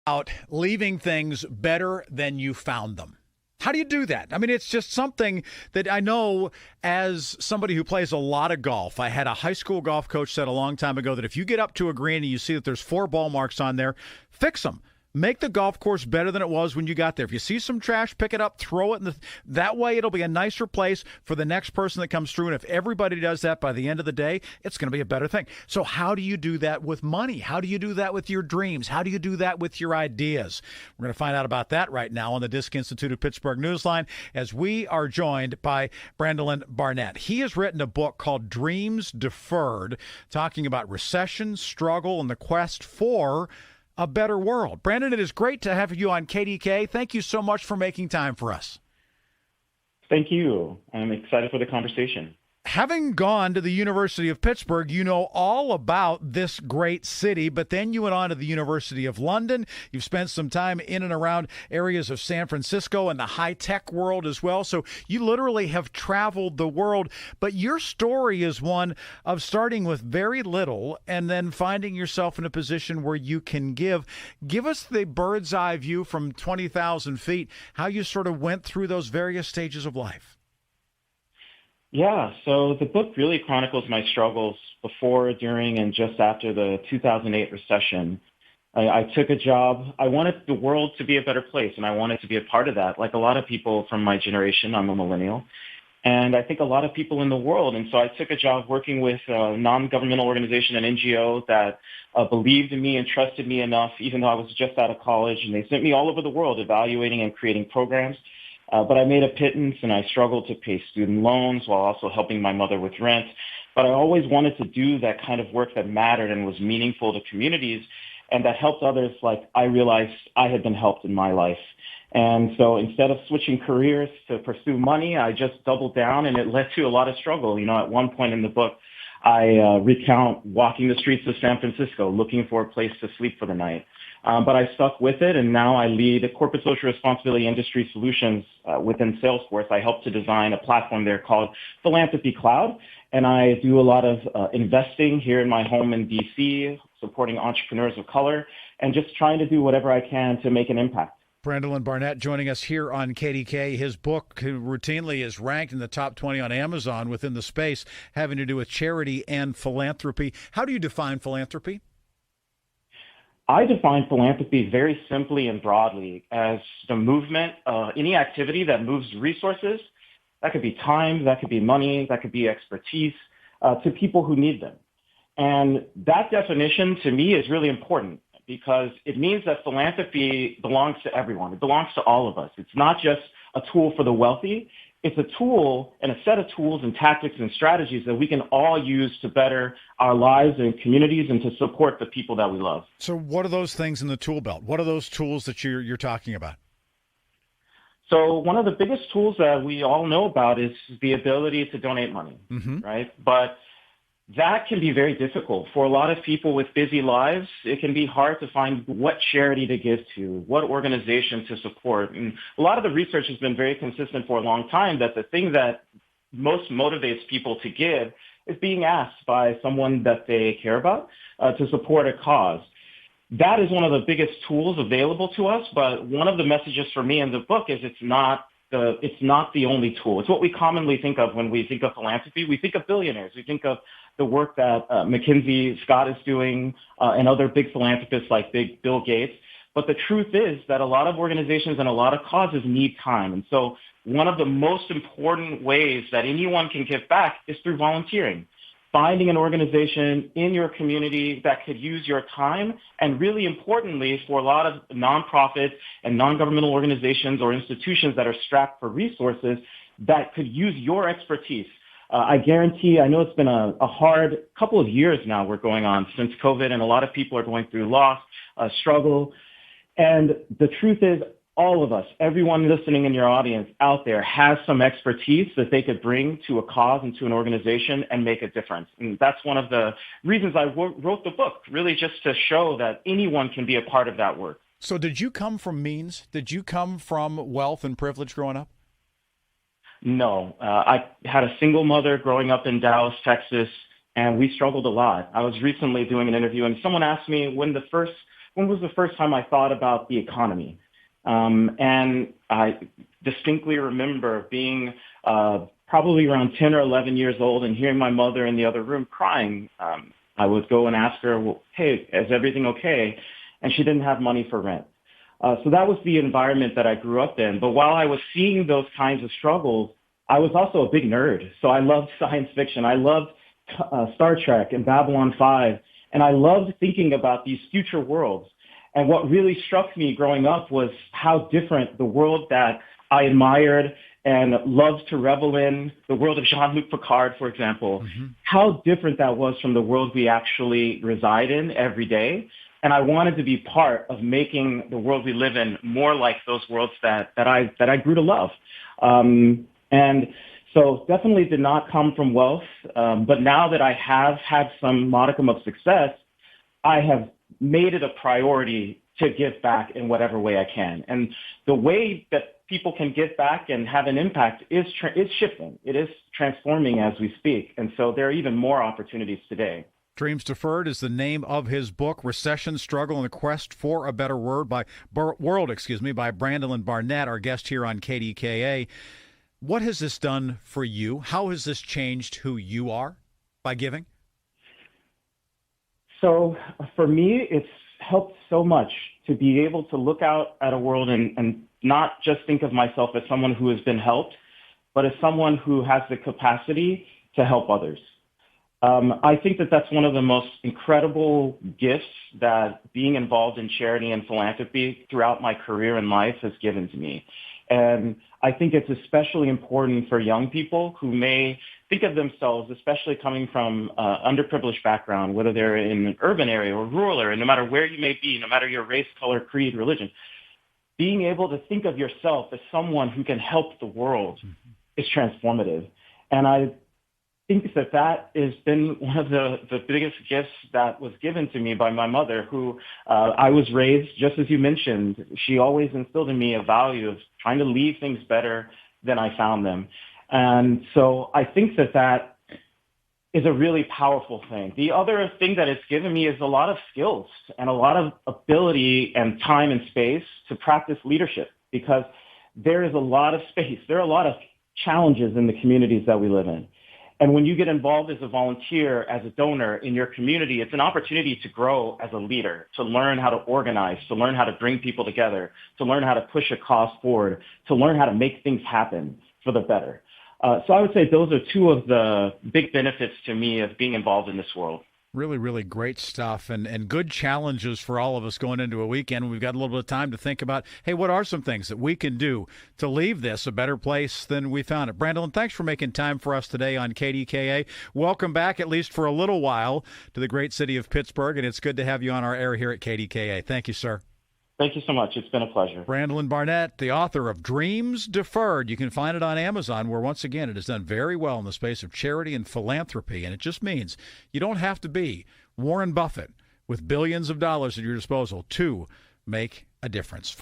Out leaving things better than you found them. How do you do that? I mean, it's just something that I know as somebody who plays a lot of golf. I had a high school golf coach said a long time ago that if you get up to a green and you see that there's 4 ball marks on there, fix them. Make the golf course better than it was when you got there. If you see some trash, pick it up, throw it that way it'll be a nicer place for the next person that comes through. And if everybody does that by the end of the day, it's going to be a better thing. So how do you do that with money? How do you do that with your dreams? How do you do that with your ideas? We're going to find out about that right now on the Disc Institute of Pittsburgh Newsline as we are joined by Brandolon Barnett. He has written a book called Dreams Deferred, talking about recession, struggle, and the quest for a better world. Brandon, it is great to have you on KDKA. Thank you so much for making time for us. Thank you. I'm excited for the conversation. Having gone to the University of Pittsburgh, you know all about this great city, but then you went on to the University of London. You've spent some time in and around areas of San Francisco and the high-tech world as well. So you literally have traveled the world, but your story is one of starting with very little and then finding yourself in a position where you can give. Give us the bird's eye view from 20,000 feet, how you sort of went through those various stages of life. Yeah, so the book really chronicles my struggles before, during, and just after the 2008 recession. I took a job. I wanted the world to be a better place, and I wanted to be a part of that. Like a lot of people from my generation, I'm a millennial, and I think a lot of people in the world. And so I took a job working with a non-governmental organization, an NGO that believed in me and trusted me enough, even though I was just out of college. And they sent me all over the world evaluating and creating programs. But I made a pittance, and I struggled to pay student loans while also helping my mother with rent. But I always wanted to do that kind of work that mattered and was meaningful to communities and that helped others like I realized I had been helped in my life. And so instead of switching careers to pursue money, I just doubled down, and it led to a lot of struggle. You know, at one point in the book, I recount walking the streets of San Francisco looking for a place to sleep for the night. But I stuck with it, and now I lead corporate social responsibility industry solutions within Salesforce. I help to design a platform there called Philanthropy Cloud, and I do a lot of investing here in my home in D.C., supporting entrepreneurs of color, and just trying to do whatever I can to make an impact. Brandolon Barnett joining us here on KDK. His book routinely is ranked in the top 20 on Amazon within the space having to do with charity and philanthropy. How do you define philanthropy? I define philanthropy very simply and broadly as the movement, any activity that moves resources. That could be time, that could be money, that could be expertise to people who need them. And that definition to me is really important because it means that philanthropy belongs to everyone. It belongs to all of us. It's not just a tool for the wealthy. It's a tool and a set of tools and tactics and strategies that we can all use to better our lives and communities and to support the people that we love. So what are those things in the tool belt? What are those tools that you're talking about? So one of the biggest tools that we all know about is the ability to donate money, right? But that can be very difficult. For a lot of people with busy lives, it can be hard to find what charity to give to, what organization to support. And a lot of the research has been very consistent for a long time that the thing that most motivates people to give is being asked by someone that they care about to support a cause. That is one of the biggest tools available to us, but one of the messages for me in the book is it's not the only tool. It's what we commonly think of when we think of philanthropy. We think of billionaires. We think of the work that McKinsey Scott is doing and other big philanthropists like Big Bill Gates. But the truth is that a lot of organizations and a lot of causes need time. And so one of the most important ways that anyone can give back is through volunteering. Finding an organization in your community that could use your time, and really importantly, for a lot of nonprofits and non-governmental organizations or institutions that are strapped for resources that could use your expertise. I guarantee, I know it's been a hard couple of years now we're going on since COVID, and a lot of people are going through loss, struggle. And the truth is, all of us, everyone listening in your audience out there has some expertise that they could bring to a cause and to an organization and make a difference. And that's one of the reasons I wrote the book, really just to show that anyone can be a part of that work. So did you come from means? Did you come from wealth and privilege growing up? No. I had a single mother growing up in Dallas, Texas, and we struggled a lot. I was recently doing an interview, and someone asked me when when was the first time I thought about the economy? And I distinctly remember being probably around 10 or 11 years old and hearing my mother in the other room crying. I would go and ask her, well, hey, is everything okay? And she didn't have money for rent. So that was the environment that I grew up in. But while I was seeing those kinds of struggles, I was also a big nerd. So I loved science fiction. I loved Star Trek and Babylon 5. And I loved thinking about these future worlds. And what really struck me growing up was how different the world that I admired and loved to revel in, the world of Jean-Luc Picard, for example, how different that was from the world we actually reside in every day. And I wanted to be part of making the world we live in more like those worlds that I grew to love. And so definitely did not come from wealth. But now that I have had some modicum of success, I have made it a priority to give back in whatever way I can. And the way that people can give back and have an impact is shifting. It is transforming as we speak. And so there are even more opportunities today. Dreams Deferred is the name of his book, Recession, Struggle, and the Quest for a Better World by Brandolon Barnett, our guest here on KDKA. What has this done for you? How has this changed who you are by giving? So for me, it's helped so much to be able to look out at a world and not just think of myself as someone who has been helped, but as someone who has the capacity to help others. I think that that's one of the most incredible gifts that being involved in charity and philanthropy throughout my career and life has given to me. And I think it's especially important for young people who may think of themselves, especially coming from underprivileged background, whether they're in an urban area or rural area, no matter where you may be, no matter your race, color, creed, religion, being able to think of yourself as someone who can help the world is transformative. And I think that has been one of the biggest gifts that was given to me by my mother, who I was raised, just as you mentioned. She always instilled in me a value of trying to leave things better than I found them. And so I think that is a really powerful thing. The other thing that it's given me is a lot of skills and a lot of ability and time and space to practice leadership, because there is a lot of space. There are a lot of challenges in the communities that we live in. And when you get involved as a volunteer, as a donor in your community, it's an opportunity to grow as a leader, to learn how to organize, to learn how to bring people together, to learn how to push a cause forward, to learn how to make things happen for the better. So I would say those are two of the big benefits to me of being involved in this world. Really, really great stuff and good challenges for all of us going into a weekend. We've got a little bit of time to think about, hey, what are some things that we can do to leave this a better place than we found it? Brandolon, thanks for making time for us today on KDKA. Welcome back, at least for a little while, to the great city of Pittsburgh, and it's good to have you on our air here at KDKA. Thank you, sir. Thank you so much. It's been a pleasure. Brandolon Barnett, the author of Dreams Deferred. You can find it on Amazon, where, once again, it has done very well in the space of charity and philanthropy. And it just means you don't have to be Warren Buffett with billions of dollars at your disposal to make a difference.